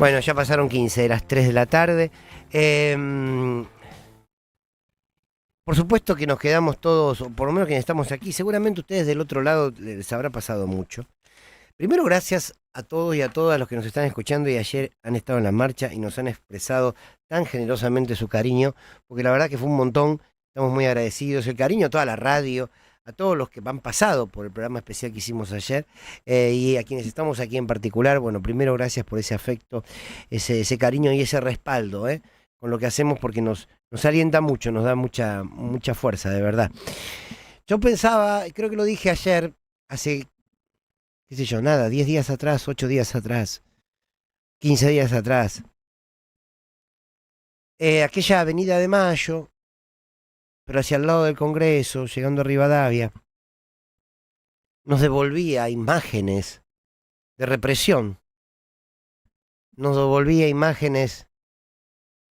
Bueno, ya pasaron 15 de las 3 de la tarde. Por supuesto que nos quedamos todos, o por lo menos quienes estamos aquí, seguramente ustedes del otro lado les habrá pasado mucho. Primero, gracias a todos y a todas los que nos están escuchando y ayer han estado en la marcha y nos han expresado tan generosamente su cariño, porque la verdad que fue un montón, estamos muy agradecidos. El cariño a toda la radio, a todos los que han pasado por el programa especial que hicimos ayer y a quienes estamos aquí en particular. Bueno, primero gracias por ese afecto, ese cariño y ese respaldo, con lo que hacemos porque nos alienta mucho, nos da mucha fuerza, de verdad. Yo pensaba, creo que lo dije ayer, hace, qué sé yo, nada, 10 días atrás, 8 días atrás, 15 días atrás, aquella avenida de Mayo, pero hacia el lado del Congreso, llegando a Rivadavia, nos devolvía imágenes de represión, nos devolvía imágenes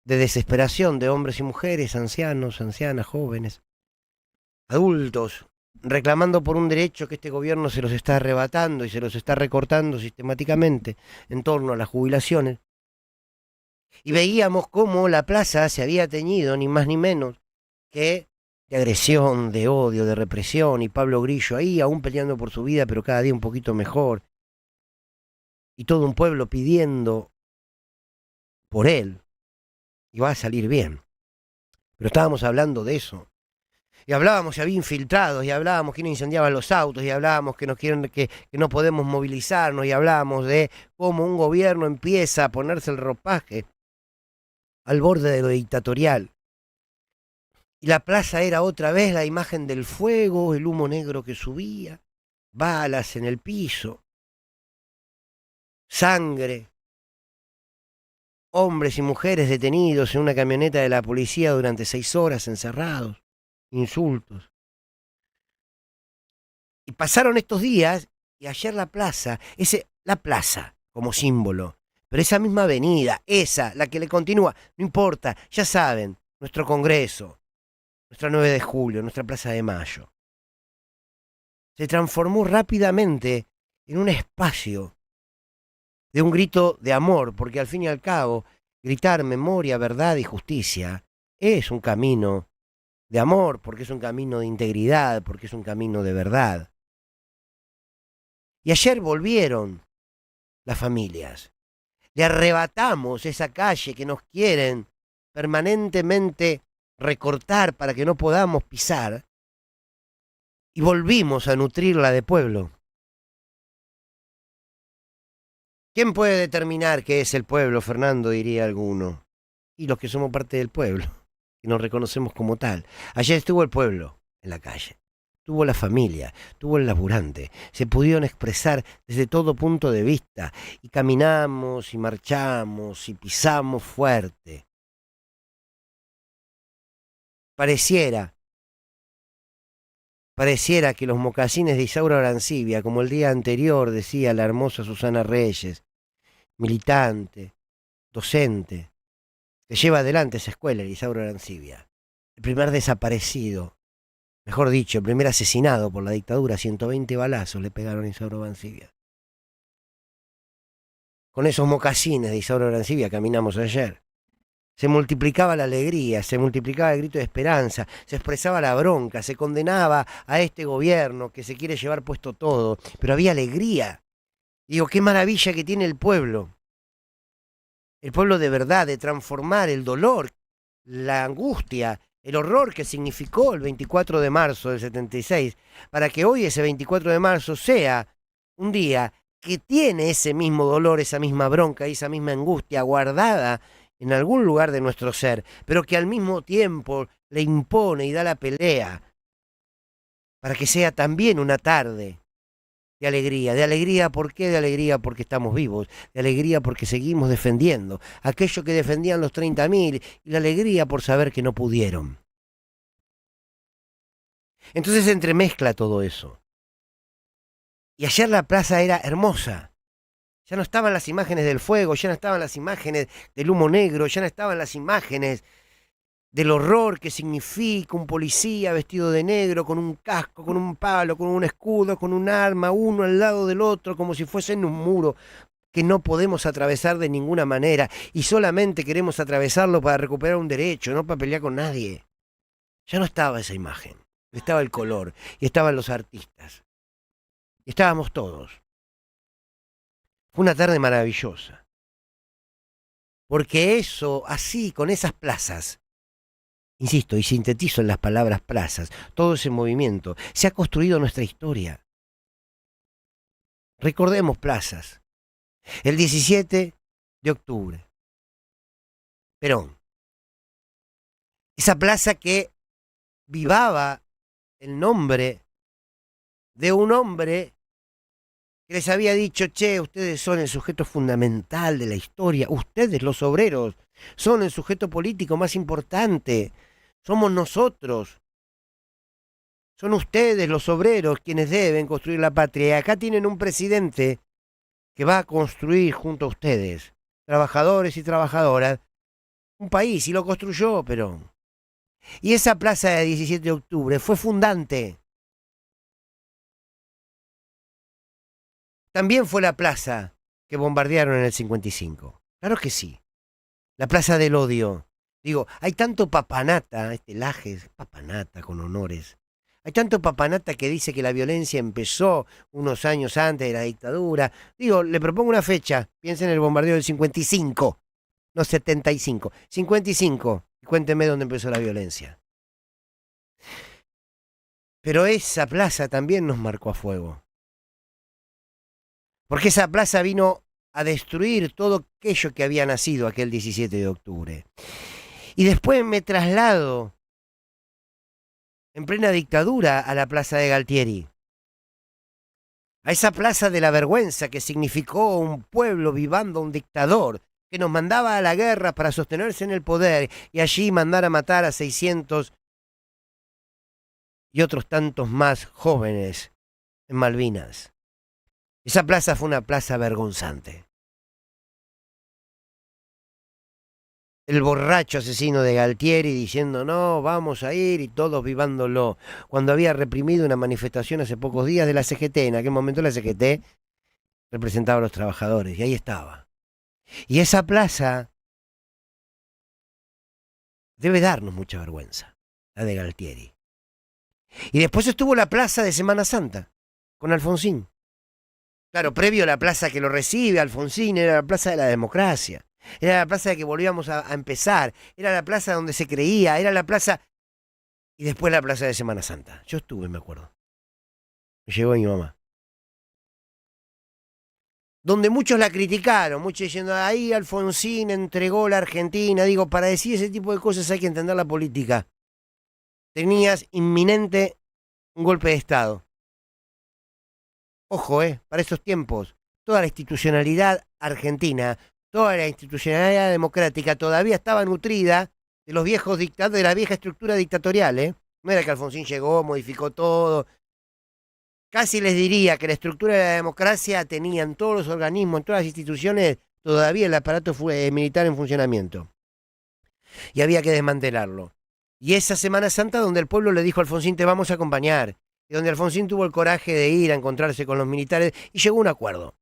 de desesperación de hombres y mujeres, ancianos, ancianas, jóvenes, adultos, reclamando por un derecho que este gobierno se los está arrebatando y se los está recortando sistemáticamente en torno a las jubilaciones. Y veíamos cómo la plaza se había teñido, ni más ni menos, que de agresión, de odio, de represión, y Pablo Grillo ahí aún peleando por su vida, pero cada día un poquito mejor, y todo un pueblo pidiendo por él, y va a salir bien. Pero estábamos hablando de eso. Y hablábamos si había infiltrados, y hablábamos que no incendiaban los autos, y hablábamos que no quieren, que no podemos movilizarnos, y hablábamos de cómo un gobierno empieza a ponerse el ropaje al borde de lo dictatorial. Y la plaza era otra vez la imagen del fuego, el humo negro que subía, balas en el piso, sangre, hombres y mujeres detenidos en una camioneta de la policía durante 6 horas encerrados, insultos. Y pasaron estos días y ayer la plaza como símbolo, pero esa misma avenida, esa, la que le continúa, no importa, ya saben, nuestro Congreso, nuestra 9 de julio, nuestra Plaza de Mayo, se transformó rápidamente en un espacio de un grito de amor, porque al fin y al cabo, gritar memoria, verdad y justicia es un camino de amor, porque es un camino de integridad, porque es un camino de verdad. Y ayer volvieron las familias. Le arrebatamos esa calle que nos quieren permanentemente recortar para que no podamos pisar y volvimos a nutrirla de pueblo. ¿Quién puede determinar qué es el pueblo, Fernando? Diría alguno. Y los que somos parte del pueblo, que nos reconocemos como tal. Ayer estuvo el pueblo en la calle. Tuvo la familia, tuvo el laburante, se pudieron expresar desde todo punto de vista y caminamos y marchamos y pisamos fuerte. Pareciera que los mocasines de Isaura Arancibia, como el día anterior decía la hermosa Susana Reyes, militante, docente, que lleva adelante esa escuela, Isaura Arancibia, el primer desaparecido, mejor dicho, el primer asesinado por la dictadura, 120 balazos le pegaron a Isaura Arancibia. Con esos mocasines de Isaura Arancibia caminamos ayer. Se multiplicaba la alegría, se multiplicaba el grito de esperanza, se expresaba la bronca, se condenaba a este gobierno que se quiere llevar puesto todo, pero había alegría. Digo, qué maravilla que tiene el pueblo de verdad, de transformar el dolor, la angustia, el horror que significó el 24 de marzo del 76, para que hoy ese 24 de marzo sea un día que tiene ese mismo dolor, esa misma bronca y esa misma angustia guardada en algún lugar de nuestro ser, pero que al mismo tiempo le impone y da la pelea para que sea también una tarde de alegría. ¿De alegría por qué? De alegría porque estamos vivos, de alegría porque seguimos defendiendo aquello que defendían los 30.000 y la alegría por saber que no pudieron. Entonces se entremezcla todo eso. Y ayer la plaza era hermosa. Ya no estaban las imágenes del fuego, ya no estaban las imágenes del humo negro, ya no estaban las imágenes del horror que significa un policía vestido de negro, con un casco, con un palo, con un escudo, con un arma, uno al lado del otro, como si fuesen un muro, que no podemos atravesar de ninguna manera y solamente queremos atravesarlo para recuperar un derecho, no para pelear con nadie. Ya no estaba esa imagen, estaba el color y estaban los artistas. Y estábamos todos. Fue una tarde maravillosa. Porque eso, así, con esas plazas, insisto, y sintetizo en las palabras plazas, todo ese movimiento, se ha construido nuestra historia. Recordemos plazas. El 17 de octubre, Perón. Esa plaza que vivaba el nombre de un hombre que les había dicho, che, ustedes son el sujeto fundamental de la historia, ustedes los obreros son el sujeto político más importante, somos nosotros, son ustedes los obreros quienes deben construir la patria. Y acá tienen un presidente que va a construir junto a ustedes, trabajadores y trabajadoras, un país, y lo construyó Perón. Y esa plaza de 17 de octubre fue fundante. También fue la plaza que bombardearon en el 55. Claro que sí. La plaza del odio. Digo, hay tanto papanata, este Lajes, papanata con honores. Hay tanto papanata que dice que la violencia empezó unos años antes de la dictadura. Digo, le propongo una fecha. Piensen en el bombardeo del 55, no 75. 55. Y cuéntenme dónde empezó la violencia. Pero esa plaza también nos marcó a fuego. Porque esa plaza vino a destruir todo aquello que había nacido aquel 17 de octubre. Y después me traslado en plena dictadura a la plaza de Galtieri. A esa plaza de la vergüenza que significó un pueblo vivando a un dictador que nos mandaba a la guerra para sostenerse en el poder y allí mandar a matar a 600 y otros tantos más jóvenes en Malvinas. Esa plaza fue una plaza vergonzante. El borracho asesino de Galtieri diciendo no, vamos a ir y todos vivándolo. Cuando había reprimido una manifestación hace pocos días de la CGT, en aquel momento la CGT representaba a los trabajadores y ahí estaba. Y esa plaza debe darnos mucha vergüenza, la de Galtieri. Y después estuvo la plaza de Semana Santa, con Alfonsín. Claro, previo a la plaza que lo recibe, Alfonsín, era la plaza de la democracia. Era la plaza de que volvíamos a empezar. Era la plaza donde se creía. Era la plaza... Y después la plaza de Semana Santa. Yo estuve, me acuerdo. Me llegó mi mamá. Donde muchos la criticaron. Muchos diciendo, ahí Alfonsín entregó la Argentina. Digo, para decir ese tipo de cosas hay que entender la política. Tenías inminente un golpe de Estado. Ojo, para esos tiempos. Toda la institucionalidad argentina... Toda la institucionalidad democrática todavía estaba nutrida de los viejos dictados, de la vieja estructura dictatorial, No era que Alfonsín llegó, modificó todo. Casi les diría que la estructura de la democracia tenían todos los organismos, en todas las instituciones, todavía el aparato militar en funcionamiento. Y había que desmantelarlo. Y esa Semana Santa donde el pueblo le dijo a Alfonsín, te vamos a acompañar. Y donde Alfonsín tuvo el coraje de ir a encontrarse con los militares y llegó a un acuerdo.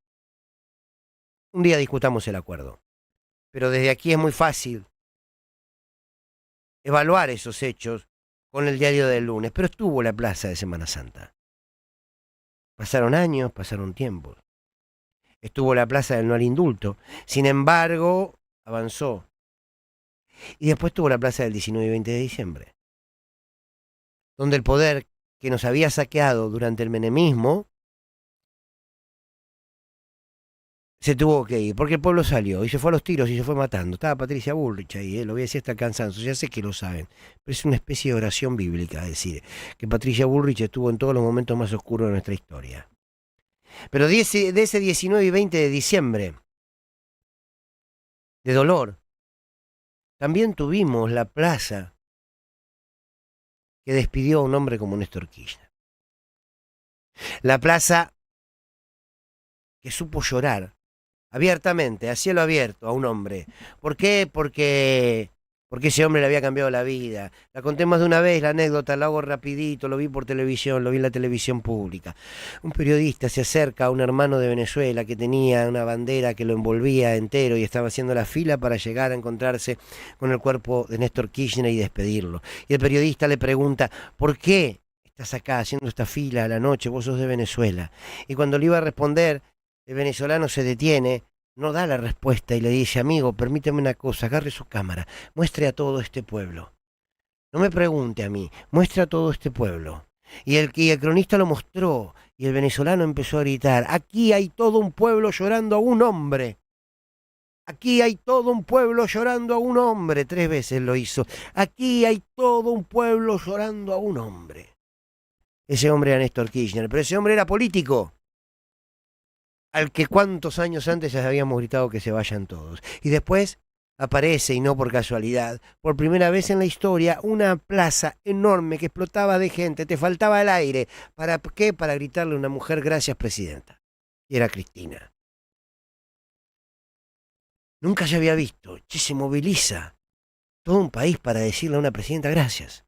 Un día discutamos el acuerdo. Pero desde aquí es muy fácil evaluar esos hechos con el diario del lunes. Pero estuvo la plaza de Semana Santa. Pasaron años, pasaron tiempos. Estuvo la plaza del no al indulto. Sin embargo, avanzó. Y después tuvo la plaza del 19 y 20 de diciembre. Donde el poder que nos había saqueado durante el menemismo se tuvo que ir, porque el pueblo salió y se fue a los tiros y se fue matando. Estaba Patricia Bullrich ahí, lo voy a decir hasta el cansancio, ya sé que lo saben, pero es una especie de oración bíblica decir que Patricia Bullrich estuvo en todos los momentos más oscuros de nuestra historia. Pero de ese 19 y 20 de diciembre, de dolor, también tuvimos la plaza que despidió a un hombre como Néstor Kirchner. La plaza que supo llorar abiertamente, a cielo abierto, a un hombre. ¿Por qué? Porque porque ese hombre le había cambiado la vida. La conté más de una vez, la anécdota, la hago rapidito, lo vi por televisión, lo vi en la televisión pública. Un periodista se acerca a un hermano de Venezuela que tenía una bandera que lo envolvía entero y estaba haciendo la fila para llegar a encontrarse con el cuerpo de Néstor Kirchner y despedirlo. Y el periodista le pregunta, ¿por qué estás acá haciendo esta fila a la noche? Vos sos de Venezuela. Y cuando le iba a responder, el venezolano se detiene, no da la respuesta y le dice, amigo, permíteme una cosa, agarre su cámara, muestre a todo este pueblo. No me pregunte a mí, muestre a todo este pueblo. Y el cronista lo mostró y el venezolano empezó a gritar, aquí hay todo un pueblo llorando a un hombre. Aquí hay todo un pueblo llorando a un hombre. 3 veces lo hizo. Aquí hay todo un pueblo llorando a un hombre. Ese hombre era Néstor Kirchner, pero ese hombre era político, al que cuántos años antes ya habíamos gritado que se vayan todos. Y después aparece, y no por casualidad, por primera vez en la historia, una plaza enorme que explotaba de gente, te faltaba el aire. ¿Para qué? Para gritarle a una mujer, gracias, presidenta. Y era Cristina. Nunca se había visto. Che, se moviliza todo un país para decirle a una presidenta, gracias.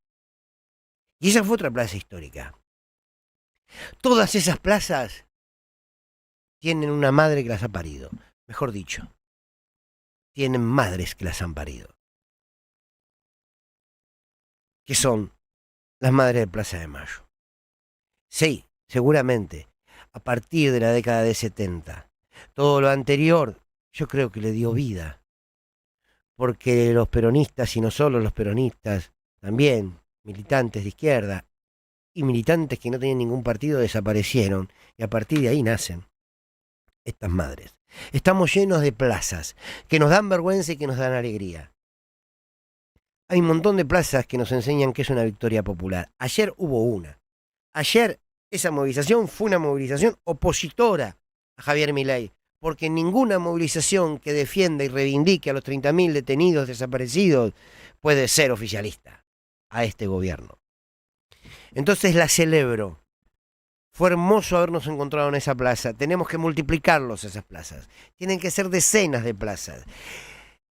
Y esa fue otra plaza histórica. Todas esas plazas tienen una madre que las ha parido. Mejor dicho, tienen madres que las han parido. Que son las madres de Plaza de Mayo. Sí, seguramente, a partir de la década de 70. Todo lo anterior, yo creo que le dio vida. Porque los peronistas, y no solo los peronistas, también militantes de izquierda y militantes que no tenían ningún partido desaparecieron. Y a partir de ahí nacen estas madres. Estamos llenos de plazas que nos dan vergüenza y que nos dan alegría. Hay un montón de plazas que nos enseñan que es una victoria popular. Ayer hubo una. Ayer esa movilización fue una movilización opositora a Javier Milei, porque ninguna movilización que defienda y reivindique a los 30.000 detenidos desaparecidos puede ser oficialista a este gobierno. Entonces la celebro. Fue hermoso habernos encontrado en esa plaza. Tenemos que multiplicarlos esas plazas. Tienen que ser decenas de plazas.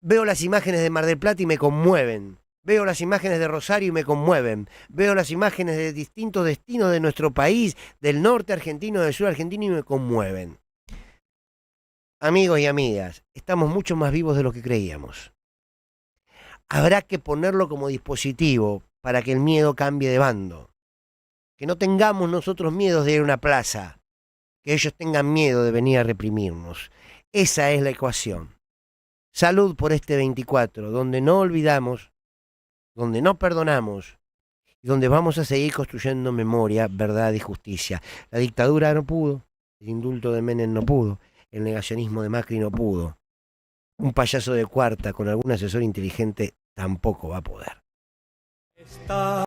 Veo las imágenes de Mar del Plata y me conmueven. Veo las imágenes de Rosario y me conmueven. Veo las imágenes de distintos destinos de nuestro país, del norte argentino, del sur argentino, y me conmueven. Amigos y amigas, estamos mucho más vivos de lo que creíamos. Habrá que ponerlo como dispositivo para que el miedo cambie de bando. Que no tengamos nosotros miedos de ir a una plaza, que ellos tengan miedo de venir a reprimirnos. Esa es la ecuación. Salud por este 24, donde no olvidamos, donde no perdonamos, y donde vamos a seguir construyendo memoria, verdad y justicia. La dictadura no pudo, el indulto de Menem no pudo, el negacionismo de Macri no pudo. Un payaso de cuarta con algún asesor inteligente tampoco va a poder.